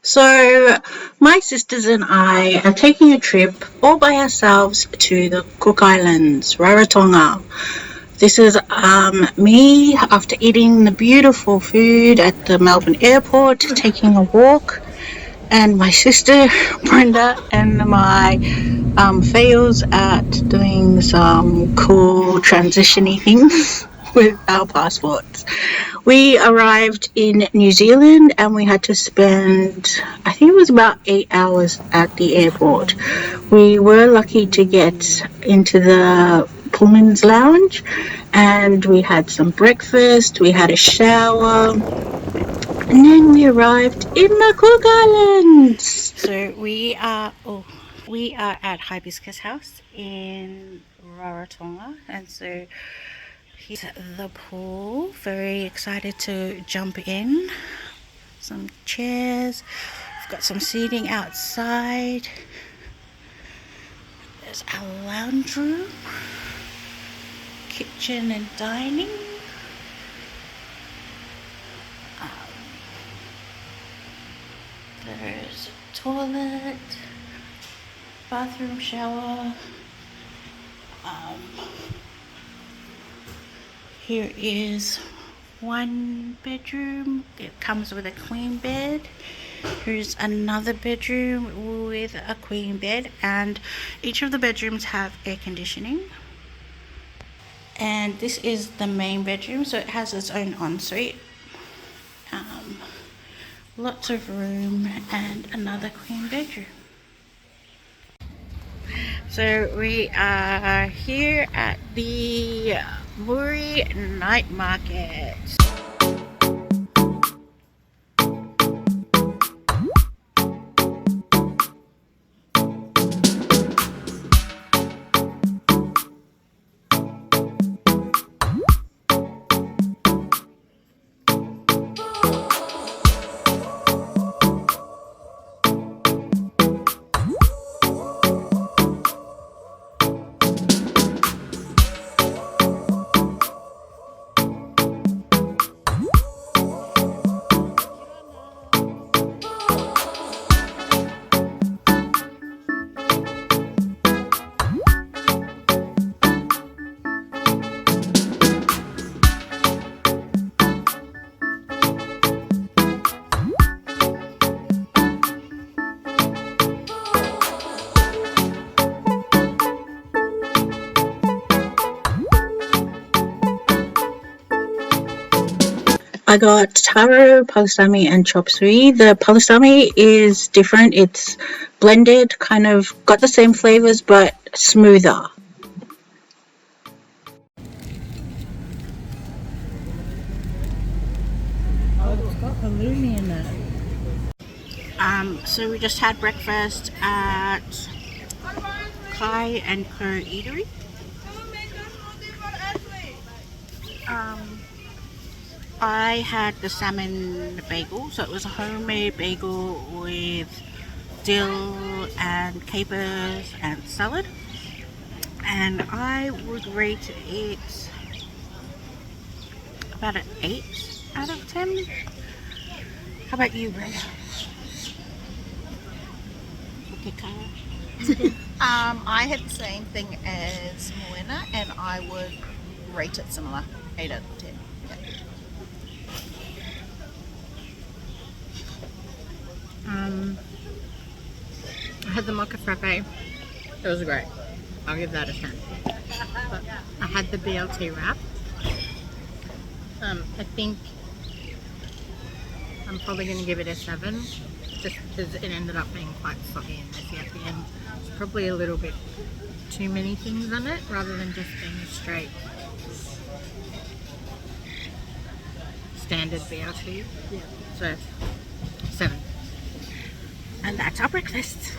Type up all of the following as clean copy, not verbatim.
So, my sisters and I are taking a trip all by ourselves to the Cook Islands, Rarotonga. This is me after eating the beautiful food at the Melbourne airport, taking a walk, and my sister Brenda and my fails at doing some cool transitiony things with our passports. We arrived in New Zealand and we had to spend, I think it was about 8 hours at the airport. We were lucky to get into the Pullman's Lounge and we had some breakfast, we had a shower, and then we arrived in the Cook Islands. So we are at Hibiscus House in Rarotonga, and so here's the pool. Very excited to jump in. Some chairs. We've got some seating outside. There's our lounge room, kitchen and dining. There's a toilet, bathroom, shower. Here is one bedroom. It comes with a queen bed. Here's another bedroom with a queen bed, and each of the bedrooms have air conditioning. And this is the main bedroom, so it has its own ensuite. Lots of room and another queen bedroom. So we are here at the Muri Night Market. I got taro, palusami, and chop suey. The palusami is different. It's blended, kind of got the same flavors, but smoother. Oh, it's got halloumi in it. So we just had breakfast at Kai and Co Eatery. I had the salmon bagel, so it was a homemade bagel with dill and capers and salad, and I would rate it about an 8 out of 10. How about you, Brenda? Okay, Cara. I had the same thing as Moena, and I would rate it similar, 8 out of 10. I had the mocha frappe. It was great. I'll give that a 10. But I had the BLT wrap. I think I'm probably going to give it a 7, just because it ended up being quite soggy and messy at the end. It's probably a little bit too many things on it, rather than just being a straight standard BLT. Yeah. So 7. And that's our breakfast.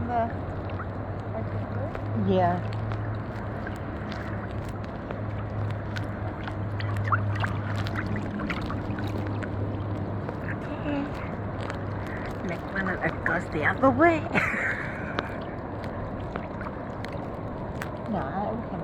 the Yeah. Next one it goes the other way. No, I can.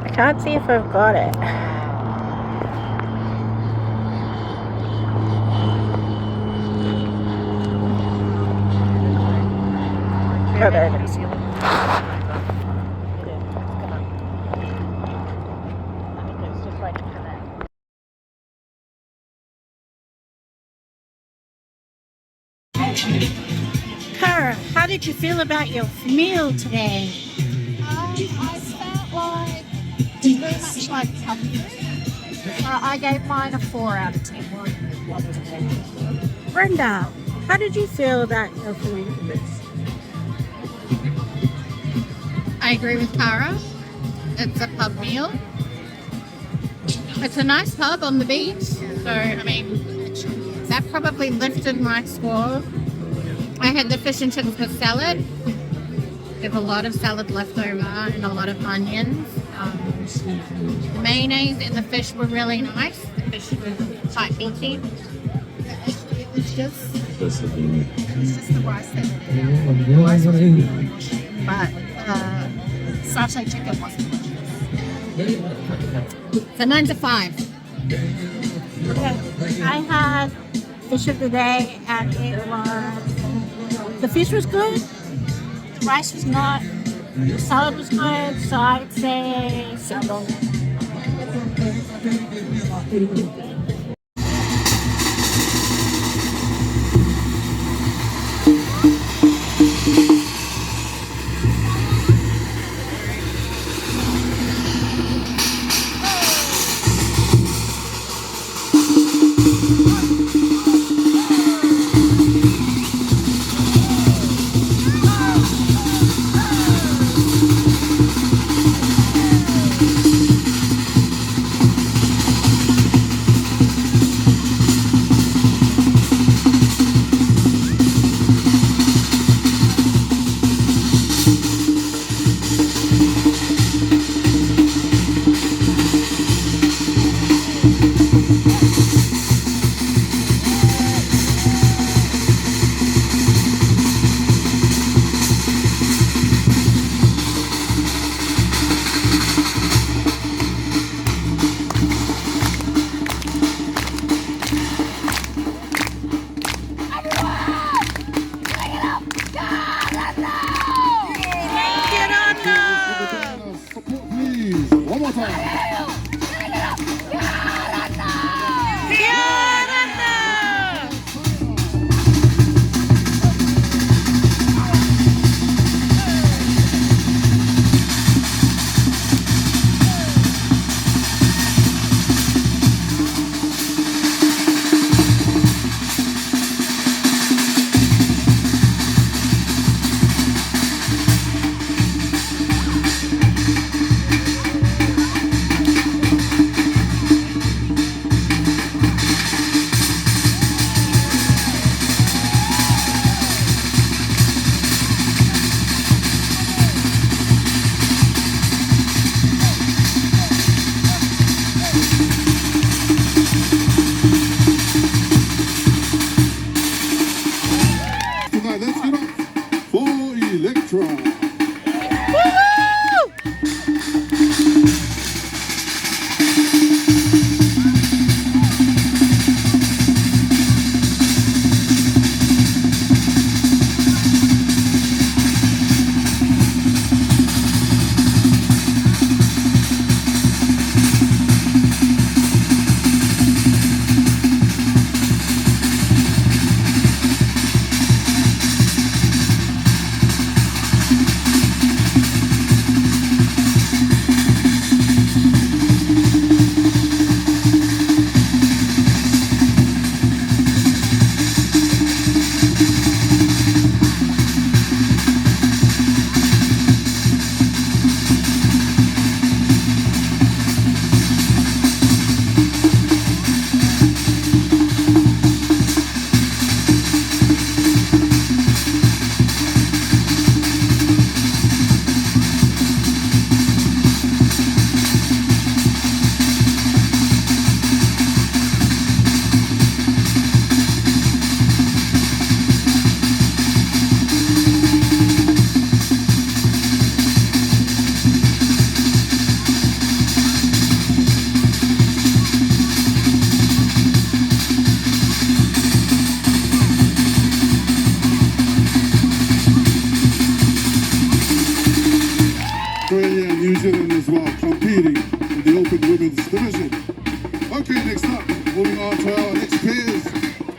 I can't see if I've got it. Oh, there it is. Cara, how did you feel about your meal today? I felt like very much like pumpkin. I gave mine a 4 out of 10. Brenda, how did you feel about your food? I agree with Cara. It's a pub meal. It's a nice pub on the beach. So, I mean, that probably lifted my score. I had the fish and chips with salad. There's a lot of salad left over and a lot of onions. The mayonnaise and the fish were really nice. The fish was quite meaty. It was just the rice that the rice was really delicious. But satay chicken wasn't delicious. So 9 to 5. Okay, I had fish of the day and it was, the fish was good, the rice was not, the salad was good, so I'd say 7.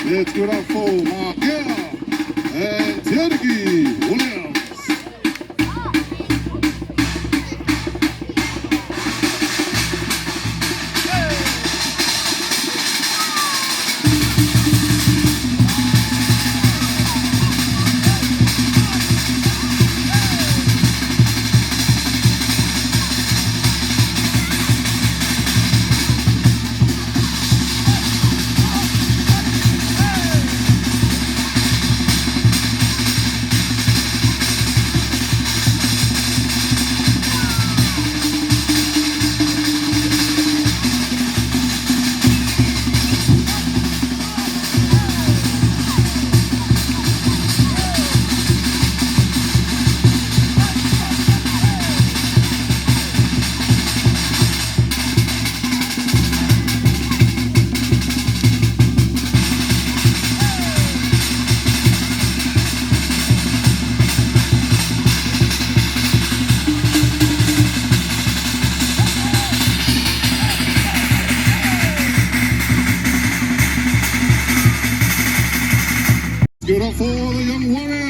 Let's give it up for Markea and Tianiki Williams. Give it up for the young warrior.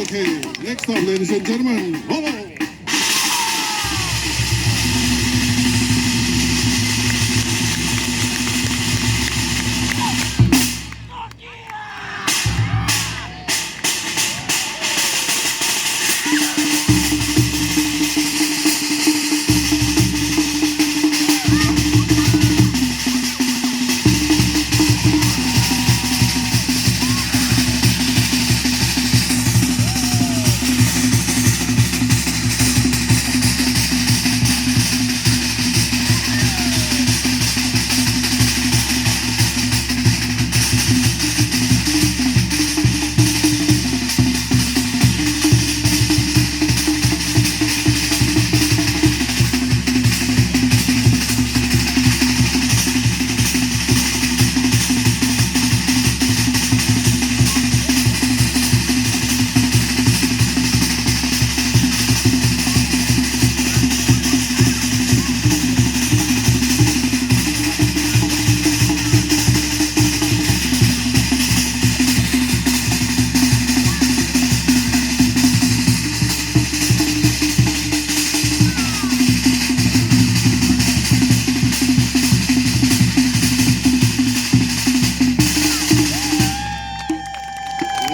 Okay, next up, ladies and gentlemen, Homo.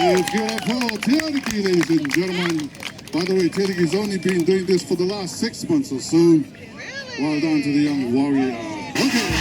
Let's give it up for Teriki, ladies and gentlemen. By the way, Teriki's only been doing this for the last 6 months or so. Well done to the young warrior. Okay.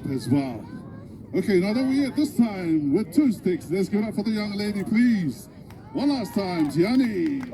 up as well. Okay, now that we're here this time with 2 sticks, let's give it up for the young lady, please. One last time, Tiani.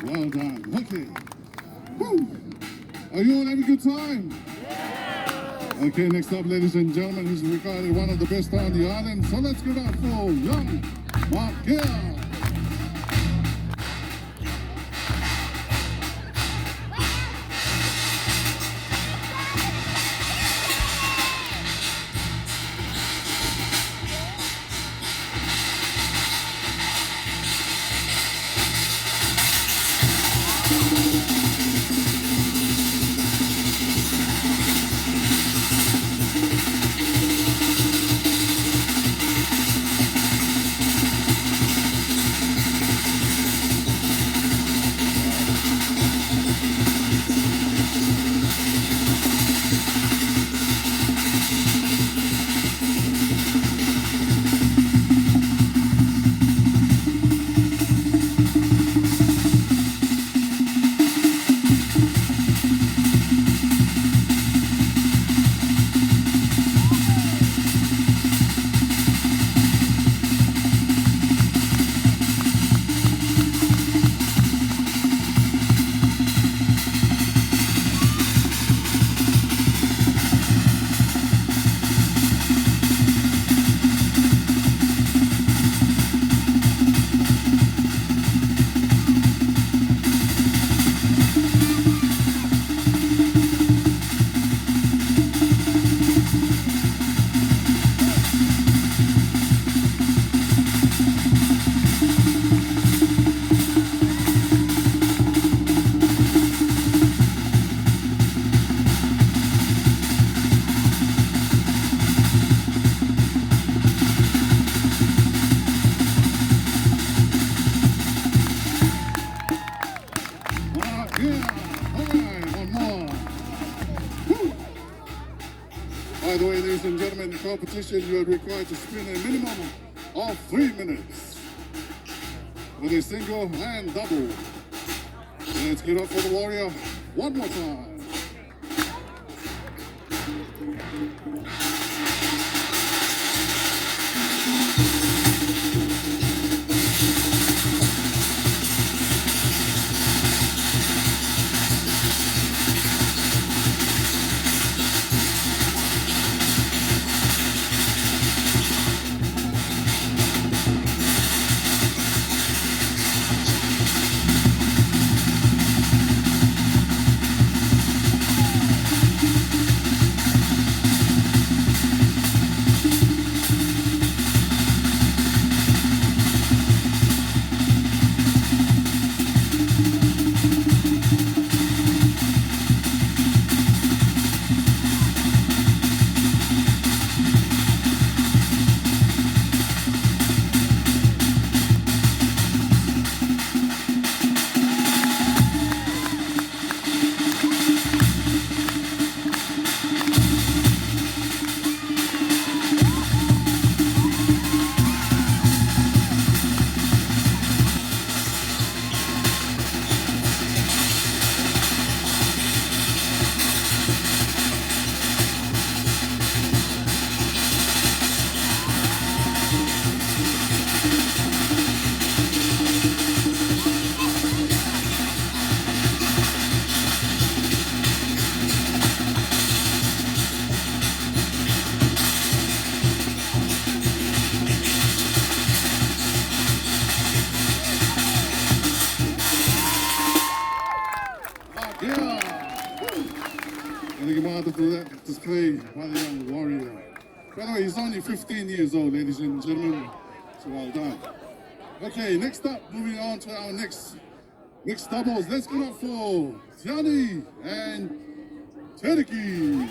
Well done. Okay. Woo. Are you all having a good time? Okay, next up, ladies and gentlemen, he's regarded one of the best on the island. So let's give it up for young Mark Gill. By the way, ladies and gentlemen, in competition, you are required to spin a minimum of 3 minutes with a single and double. Let's get up for the warrior one more time. hard to do that, display by the young warrior. By the way, he's only 15 years old, ladies and gentlemen, so well done. Okay, next up, moving on to our next mixed doubles. Let's give it up for Tiani and Tereki.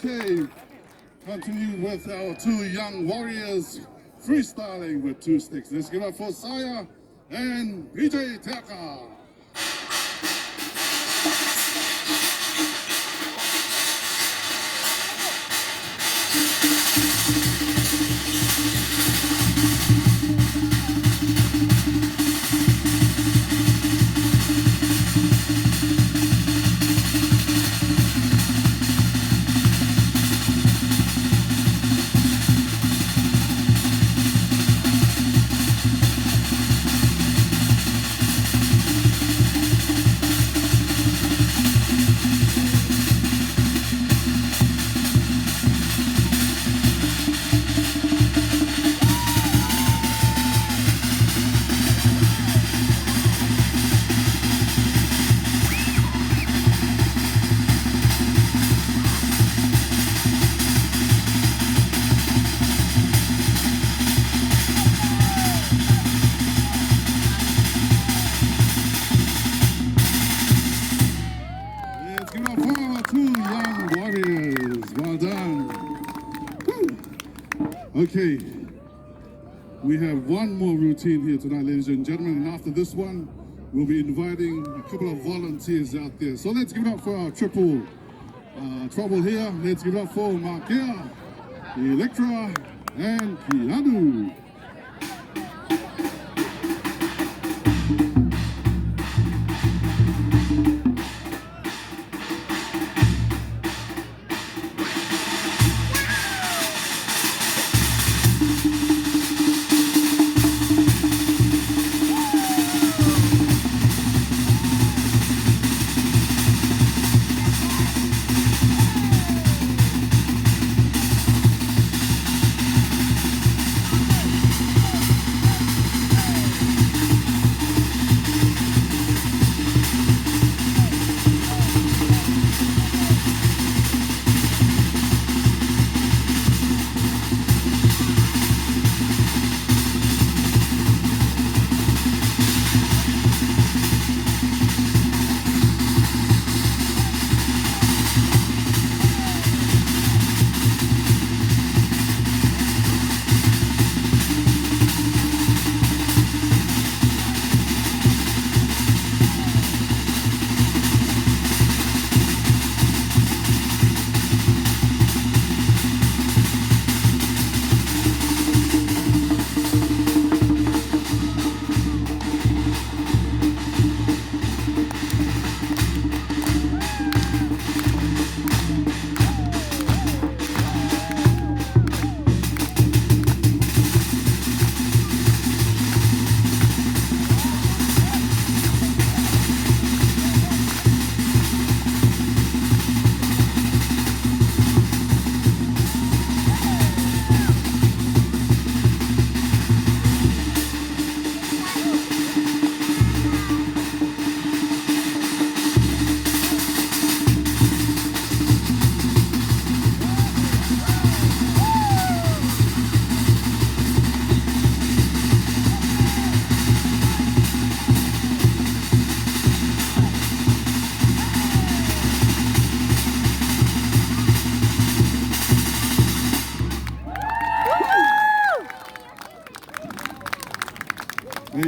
Okay, continue with our two young warriors freestyling with two sticks. Let's give it up for Saya and BJ Taka. Okay, we have one more routine here tonight, ladies and gentlemen, and after this one, we'll be inviting a couple of volunteers out there. So let's give it up for our triple trouble here. Let's give it up for Markia, Electra, and Keanu.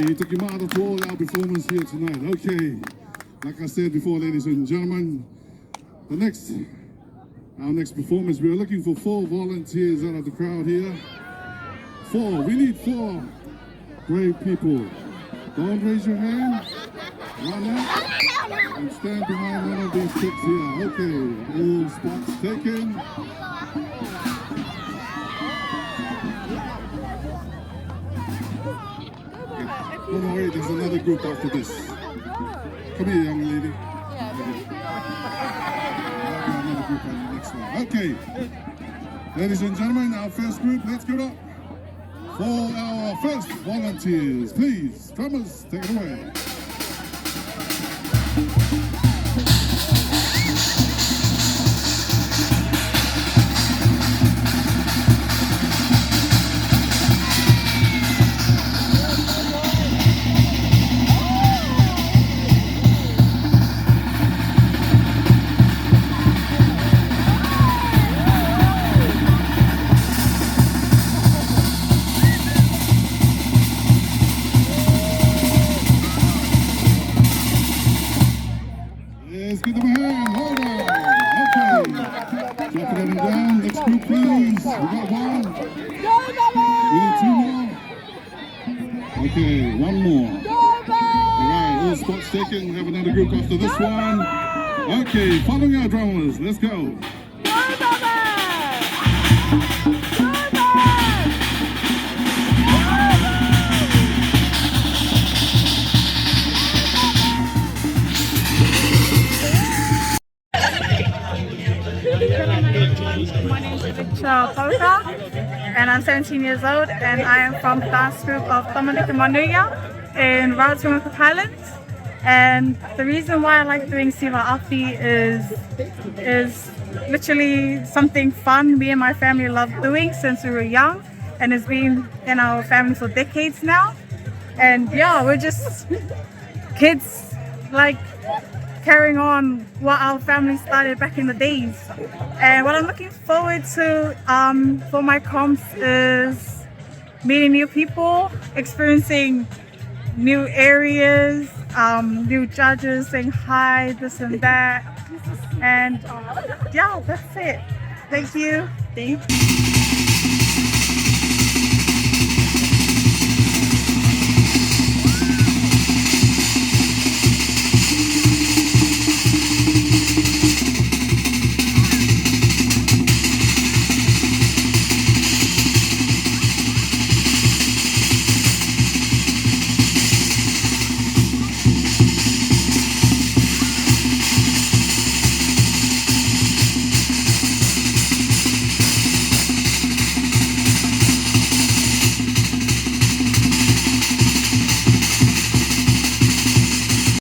you took your mother to all our performance here tonight. Okay, like I said before, ladies and gentlemen, our next performance, we're looking for 4 volunteers out of the crowd here. 4, we need 4 brave people. Don't raise your hand, run out, and stand behind one of these sticks here. Okay, all spots taken. Don't worry, there's another group after this. Come here, young lady. Another group on the next one. Okay, ladies and gentlemen, our first group, let's give it up for our first volunteers. Please, drummers, take it away. Let's give them a hand. Hold on. Okay. Dropping them down. Next group, please. We got 1. We need 2 more. Okay, 1 more. All right, all spots taken. We have another group after this one. Okay, following our drummers. Let's go. My name is Polka, and I'm 17 years old, and I am from the dance group of Manuia in Rarotonga Cook Highlands. And the reason why I like doing Siva Afi is literally something fun me and my family love doing since we were young, and it's been in our family for decades now. And yeah, we're just kids like carrying on what our family started back in the days. And what I'm looking forward to for my comps is meeting new people, experiencing new areas, new judges, saying hi, this and that. And yeah, that's it. Thank you.